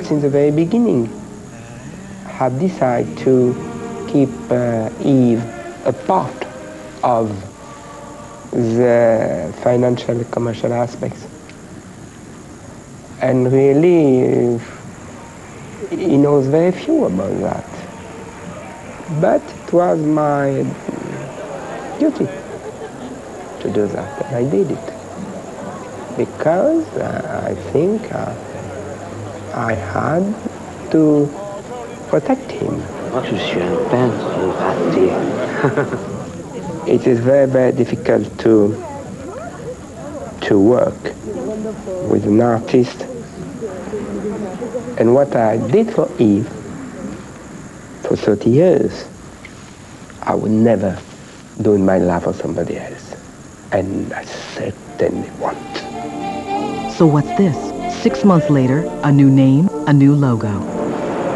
since the very beginning, have decided to keep Yves a part of the financial and commercial aspects. And really, he knows very few about that. But it was my duty to do that, and I did it. Because I think I had to protect him. Je suis un peintre raté. It is very, very difficult to work with an artist. And what I did for Yves for 30 years, I would never do in my life for somebody else. And I certainly won't. So what's this? 6 months later, a new name, a new logo.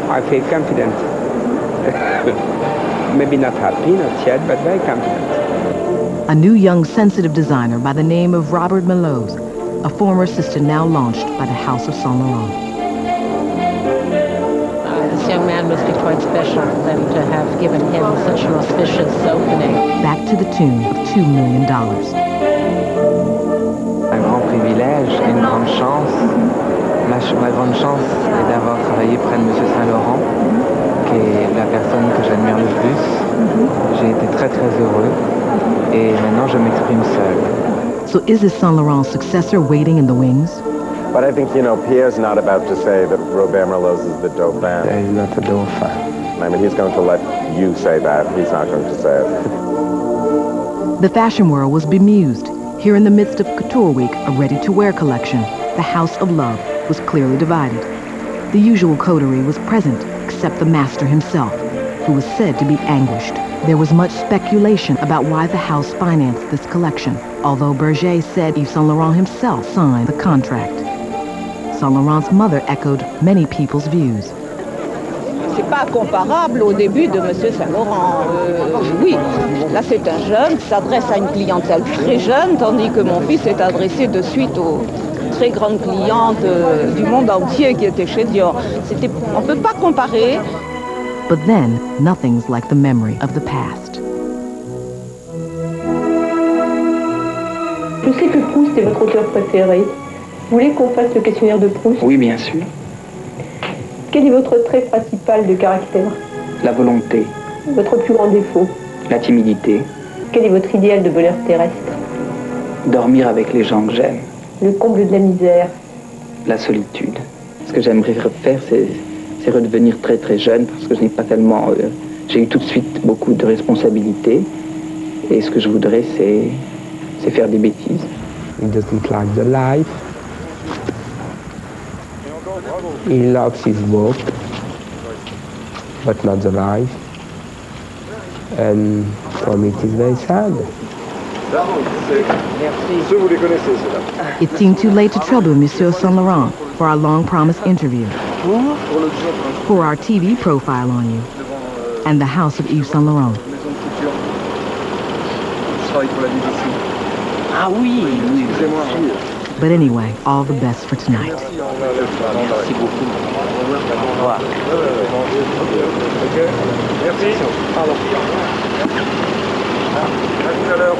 I feel confident. Maybe not happy, not yet, but very confident. A new young sensitive designer by the name of Robert Melose, a former assistant now launched by the House of Saint Laurent. This young man must be quite special for them to have given him such an auspicious opening. Back to the tune of $2 million. Un grand privilège et une grande chance. Ma grande chance est d'avoir travaillé près de M. Saint Laurent, qui est la personne que j'admire le plus. J'ai été très très heureux et maintenant je m'exprime seul. So is this Saint Laurent successor waiting in the wings? But I think, Pierre's not about to say that Robert Melose is the Dauphin. He's not a Dauphin. I mean, he's going to let you say that. He's not going to say it. The fashion world was bemused. Here in the midst of Couture Week, a ready-to-wear collection, the House of Love was clearly divided. The usual coterie was present, except the master himself, who was said to be anguished. There was much speculation about why the house financed this collection, although Berge said Yves Saint Laurent himself signed the contract. Saint Laurent's mother echoed many people's views. C'est pas comparable au début de M. Saint Laurent. Oui, là c'est un jeune qui s'adresse à une clientèle très jeune, tandis que mon fils est adressé de suite aux très grandes clientes du monde entier qui étaient chez Dior. On ne peut pas comparer. But then, nothing's like the memory of the past. Je sais que Proust est votre auteur préféré. Vous voulez qu'on fasse le questionnaire de Proust? Oui, bien sûr. Quel est votre trait principal de caractère? La volonté. Votre plus grand défaut? La timidité. Quel est votre idéal de bonheur terrestre? Dormir avec les gens que j'aime. Le comble de la misère? La solitude. Ce que j'aimerais faire, c'est redevenir très très jeune, parce que je n'ai pas tellement... j'ai eu tout de suite beaucoup de responsabilités, et ce que je voudrais, c'est faire des bêtises. He doesn't like the life. He loves his work, but not the life. And for me it is very sad. It seemed too late to trouble Monsieur Saint Laurent for our long-promised interview, for our TV profile on you, and the house of Yves Saint Laurent. Ah oui, excusez-moi. But anyway, all the best for tonight. Merci beaucoup. Au revoir. Merci. Pardon. À tout à l'heure.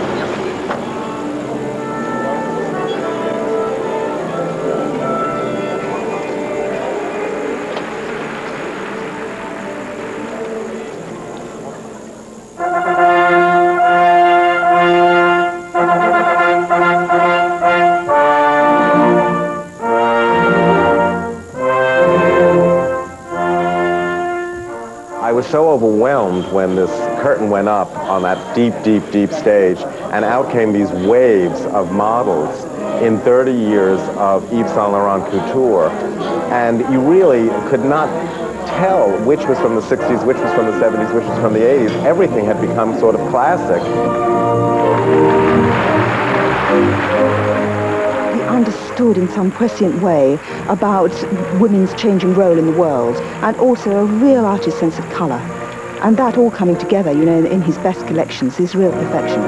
I was so overwhelmed when this curtain went up on that deep, deep, deep stage, and out came these waves of models in 30 years of Yves Saint Laurent couture. And you really could not tell which was from the 60s, which was from the 70s, which was from the 80s. Everything had become sort of classic. He understood in some prescient way about women's changing role in the world, and also a real artist's sense of colour. And that all coming together, in his best collections, is real perfection.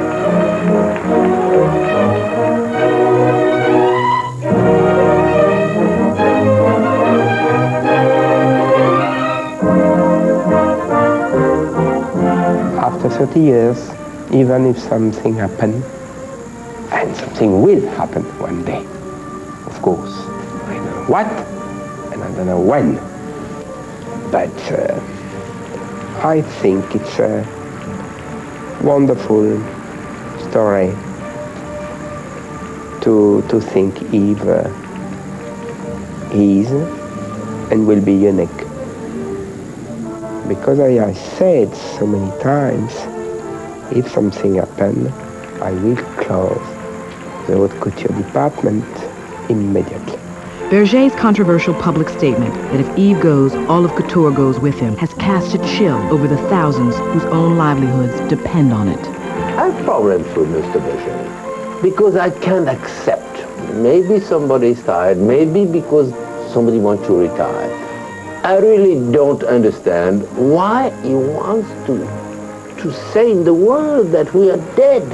30 years, even if something happens, and something will happen one day, of course. I don't know what, and I don't know when. But I think it's a wonderful story to think Yves is and will be unique. Because I said so many times, if something happens, I will close the haute couture department immediately. Berge's controversial public statement that if Yves goes, all of couture goes with him has cast a chill over the thousands whose own livelihoods depend on it. I have problems with Mr. Berge because I can't accept. Maybe somebody's tired, maybe because somebody wants to retire. I really don't understand why he wants to say in the world that we are dead.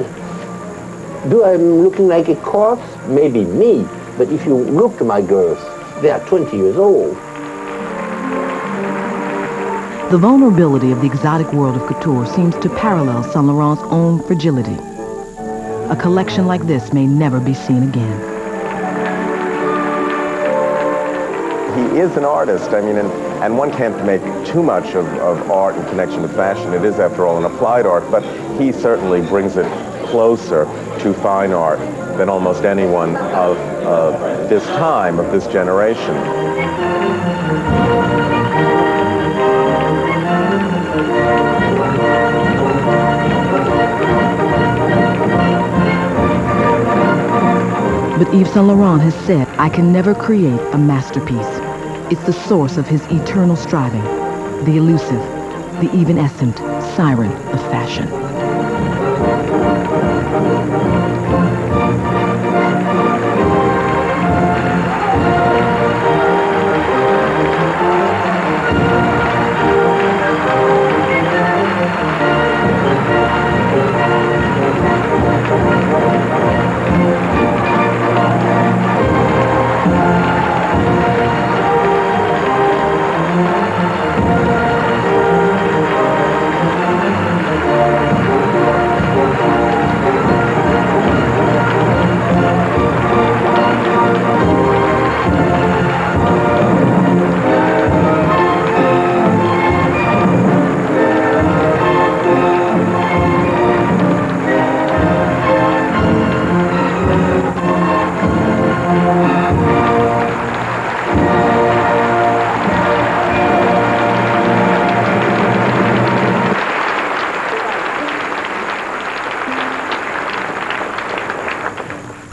Do I looking like a corpse? Maybe me. But if you look to my girls, they are 20 years old. The vulnerability of the exotic world of couture seems to parallel Saint Laurent's own fragility. A collection like this may never be seen again. He is an artist, I mean, and one can't make too much of art in connection with fashion. It is, after all, an applied art, but he certainly brings it closer to fine art than almost anyone of this time, of this generation. But Yves Saint Laurent has said, I can never create a masterpiece. It's the source of his eternal striving, the elusive, the evanescent siren of fashion.